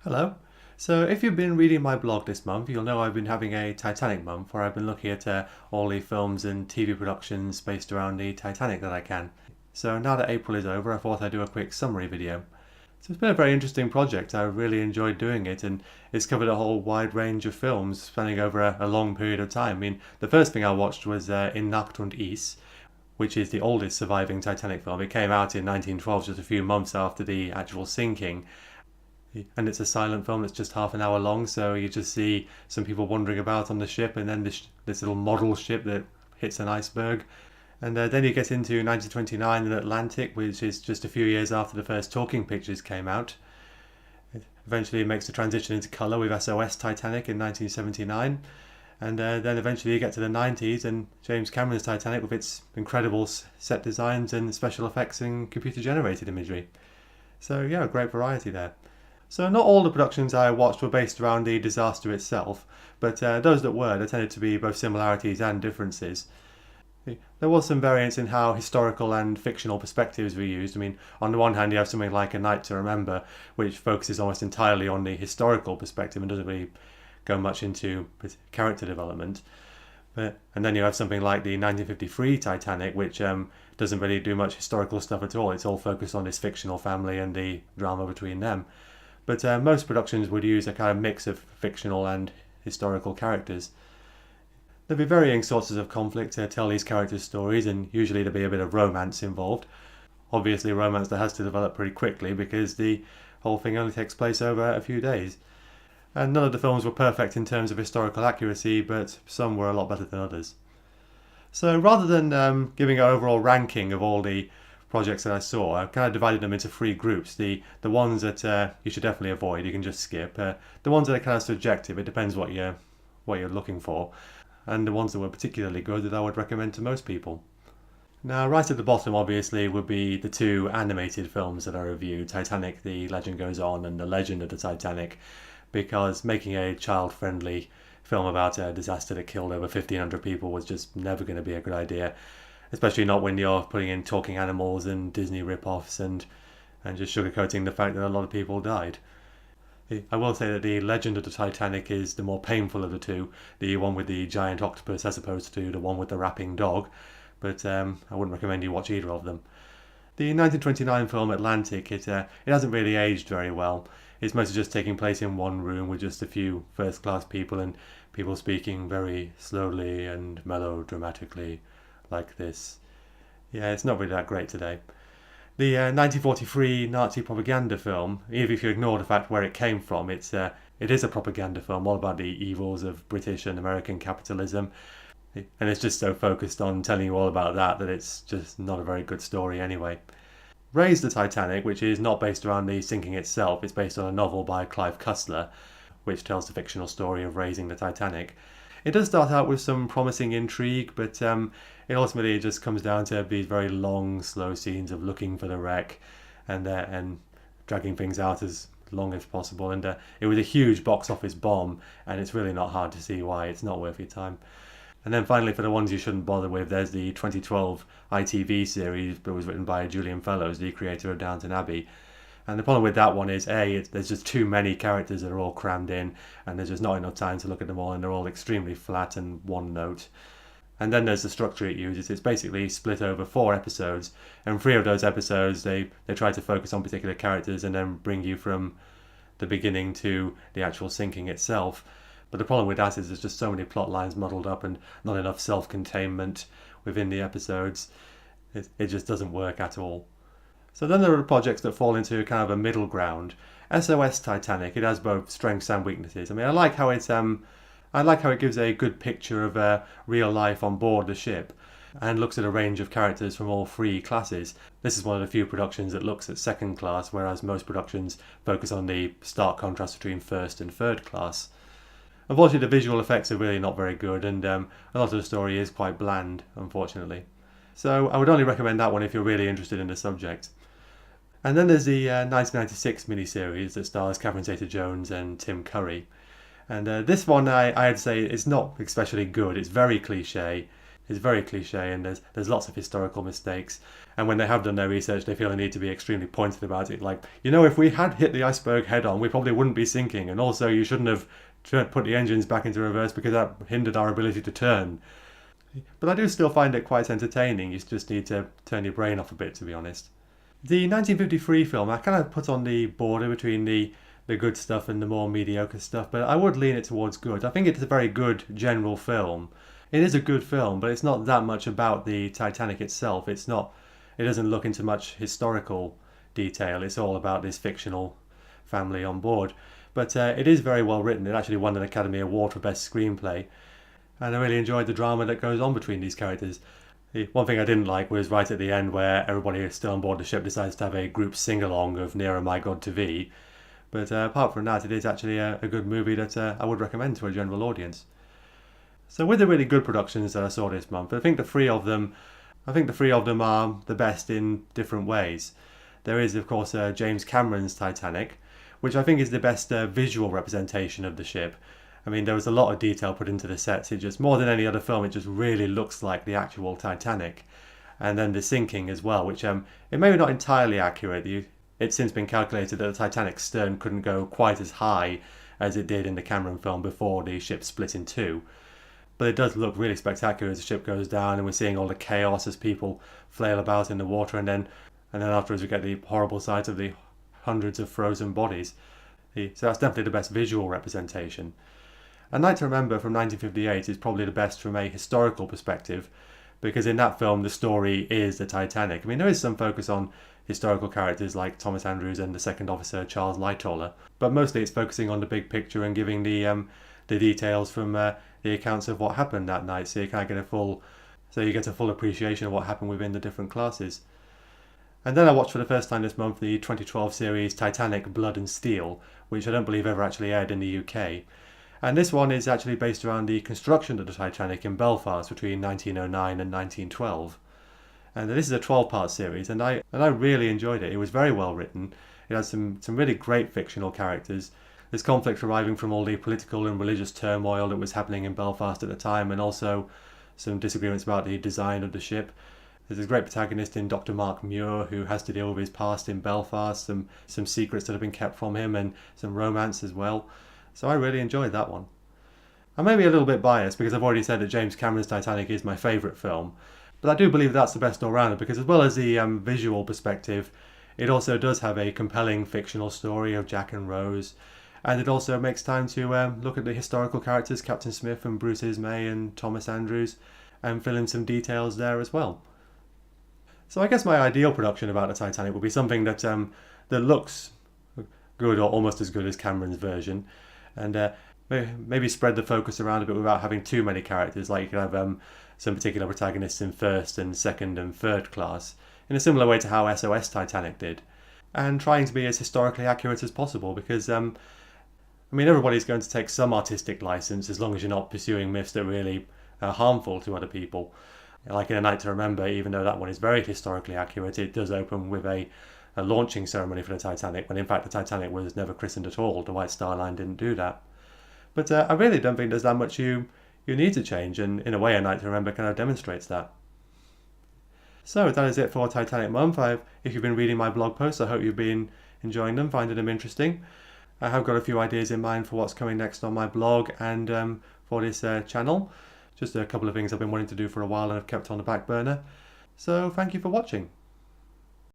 Hello. So if you've been reading my blog this month, you'll know I've been having a Titanic month where I've been looking at all the films and TV productions based around the Titanic that I can. So now that April is over, I thought I'd do a quick summary video. So it's been a very interesting project. I really enjoyed doing it, and it's covered a whole wide range of films spanning over a long period of time. I mean, the first thing I watched was In Nacht und Is, which is the oldest surviving Titanic film. It came out in 1912, just a few months after the actual sinking, and it's a silent film that's just half an hour long, so you just see some people wandering about on the ship, and then this little model ship that hits an iceberg. And then you get into 1929 in Atlantic, which is just a few years after the first talking pictures came out. It eventually makes the transition into colour with SOS Titanic in 1979. And then eventually you get to the 90s and James Cameron's Titanic with its incredible set designs and special effects and computer generated imagery. So yeah, a great variety there. So not all the productions I watched were based around the disaster itself, but those that were, there tended to be both similarities and differences. There was some variance in how historical and fictional perspectives were used. I mean, on the one hand, you have something like A Night to Remember, which focuses almost entirely on the historical perspective and doesn't really go much into character development. And then you have something like the 1953 Titanic, which doesn't really do much historical stuff at all. It's all focused on this fictional family and the drama between them. But most productions would use a kind of mix of fictional and historical characters. There'd be varying sources of conflict to tell these characters' stories, and usually there'd be a bit of romance involved. Obviously, romance that has to develop pretty quickly because the whole thing only takes place over a few days. And none of the films were perfect in terms of historical accuracy, but some were a lot better than others. So rather than giving an overall ranking of all the projects that I saw, I kind of divided them into three groups. The ones that you should definitely avoid, you can just skip. The ones that are kind of subjective, it depends what you're looking for. And the ones that were particularly good that I would recommend to most people. Now, right at the bottom, obviously, would be the two animated films that I reviewed, Titanic, The Legend Goes On, and The Legend of the Titanic, because making a child-friendly film about a disaster that killed over 1,500 people was just never going to be a good idea, especially not when you're putting in talking animals and Disney rip-offs and just sugarcoating the fact that a lot of people died. I will say that The Legend of the Titanic is the more painful of the two, the one with the giant octopus as opposed to the one with the rapping dog, but I wouldn't recommend you watch either of them. The 1929 film Atlantic, it hasn't really aged very well. It's mostly just taking place in one room with just a few first-class people and people speaking very slowly and melodramatically like this. Yeah, it's not really that great today. The 1943 Nazi propaganda film, even if you ignore the fact where it came from, it is a propaganda film all about the evils of British and American capitalism. And it's just so focused on telling you all about that it's just not a very good story anyway. Raise the Titanic, which is not based around the sinking itself, it's based on a novel by Clive Cussler, which tells the fictional story of raising the Titanic. It does start out with some promising intrigue, but it ultimately just comes down to these very long, slow scenes of looking for the wreck and dragging things out as long as possible. And it was a huge box office bomb, and it's really not hard to see why it's not worth your time. And then finally, for the ones you shouldn't bother with, there's the 2012 ITV series that was written by Julian Fellowes, the creator of Downton Abbey. And the problem with that one is, there's just too many characters that are all crammed in, and there's just not enough time to look at them all, and they're all extremely flat and one note. And then there's the structure it uses. It's basically split over 4 episodes, and 3 of those episodes, they try to focus on particular characters and then bring you from the beginning to the actual sinking itself. But the problem with that is there's just so many plot lines muddled up and not enough self-containment within the episodes. It just doesn't work at all. So then there are projects that fall into kind of a middle ground. SOS Titanic, it has both strengths and weaknesses. I mean, I like how it gives a good picture of real life on board the ship and looks at a range of characters from all 3 classes. This is one of the few productions that looks at second class, whereas most productions focus on the stark contrast between first and third class. Unfortunately, the visual effects are really not very good, and a lot of the story is quite bland, unfortunately. So I would only recommend that one if you're really interested in the subject. And then there's the 1996 miniseries that stars Catherine Zeta-Jones and Tim Curry. And this one, I'd say, it's not especially good. It's very cliche. is very cliche, and there's lots of historical mistakes. And when they have done their research, they feel they need to be extremely pointed about it. Like, if we had hit the iceberg head on, we probably wouldn't be sinking. And also, you shouldn't have put the engines back into reverse because that hindered our ability to turn. But I do still find it quite entertaining. You just need to turn your brain off a bit, to be honest. The 1953 film, I kind of put on the border between the good stuff and the more mediocre stuff, but I would lean it towards good. I think it's a very good general film. It is a good film, but it's not that much about the Titanic itself. It doesn't look into much historical detail. It's all about this fictional family on board. But it is very well written. It actually won an Academy Award for Best Screenplay. And I really enjoyed the drama that goes on between these characters. The one thing I didn't like was right at the end where everybody who's still on board the ship decides to have a group sing-along of Nearer My God to Thee. But apart from that, it is actually a good movie that I would recommend to a general audience. So with the really good productions that I saw this month, I think the three of them are the best in different ways. There is, of course, James Cameron's Titanic, which I think is the best visual representation of the ship. I mean, there was a lot of detail put into the sets. It just, more than any other film, it just really looks like the actual Titanic. And then the sinking as well, which it may be not entirely accurate. It's since been calculated that the Titanic's stern couldn't go quite as high as it did in the Cameron film before the ship split in two. But it does look really spectacular as the ship goes down, and we're seeing all the chaos as people flail about in the water, and then afterwards we get the horrible sight of the hundreds of frozen bodies. So that's definitely the best visual representation. A Night to Remember from 1958 is probably the best from a historical perspective, because in that film the story is the Titanic. I mean, there is some focus on historical characters like Thomas Andrews and the second officer Charles Lightoller, but mostly it's focusing on the big picture and giving the details from the accounts of what happened that night, so you kind of get a full appreciation of what happened within the different classes. And then I watched for the first time this month the 2012 series Titanic Blood and Steel, which I don't believe ever actually aired in the UK. And this one is actually based around the construction of the Titanic in Belfast between 1909 and 1912. And this is a 12-part series, and I really enjoyed it. It was very well written. It had some really great fictional characters. There's conflict arising from all the political and religious turmoil that was happening in Belfast at the time, and also some disagreements about the design of the ship. There's this great protagonist in Dr. Mark Muir, who has to deal with his past in Belfast, some secrets that have been kept from him, and some romance as well. So I really enjoyed that one. I may be a little bit biased because I've already said that James Cameron's Titanic is my favourite film, but I do believe that's the best all-rounder, because as well as the visual perspective, it also does have a compelling fictional story of Jack and Rose, and it also makes time to look at the historical characters, Captain Smith and Bruce Ismay and Thomas Andrews, and fill in some details there as well. So I guess my ideal production about the Titanic would be something that looks good or almost as good as Cameron's version, and maybe spread the focus around a bit without having too many characters. Like you could have some particular protagonists in first and second and third class, in a similar way to how SOS Titanic did, and trying to be as historically accurate as possible, because everybody's going to take some artistic license as long as you're not pursuing myths that really are harmful to other people. Like in A Night to Remember, even though that one is very historically accurate, it does open with a launching ceremony for the Titanic, when in fact the Titanic was never christened at all. The White Star Line didn't do that. But I really don't think there's that much you need to change, and in a way A Night to Remember kind of demonstrates that. So that is it for Titanic Month. If you've been reading my blog posts, I hope you've been enjoying them, finding them interesting. I have got a few ideas in mind for what's coming next on my blog and for this channel. Just a couple of things I've been wanting to do for a while and have kept on the back burner. So thank you for watching.